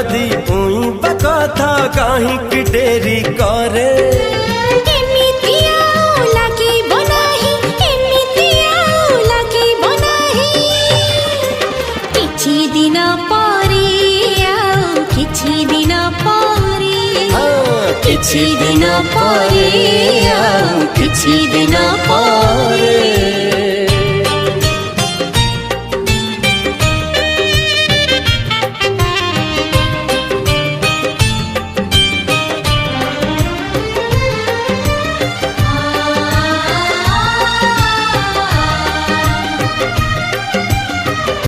जदि उई बकथा काहे डेरी करे किछि दिन परे किछि दिन परे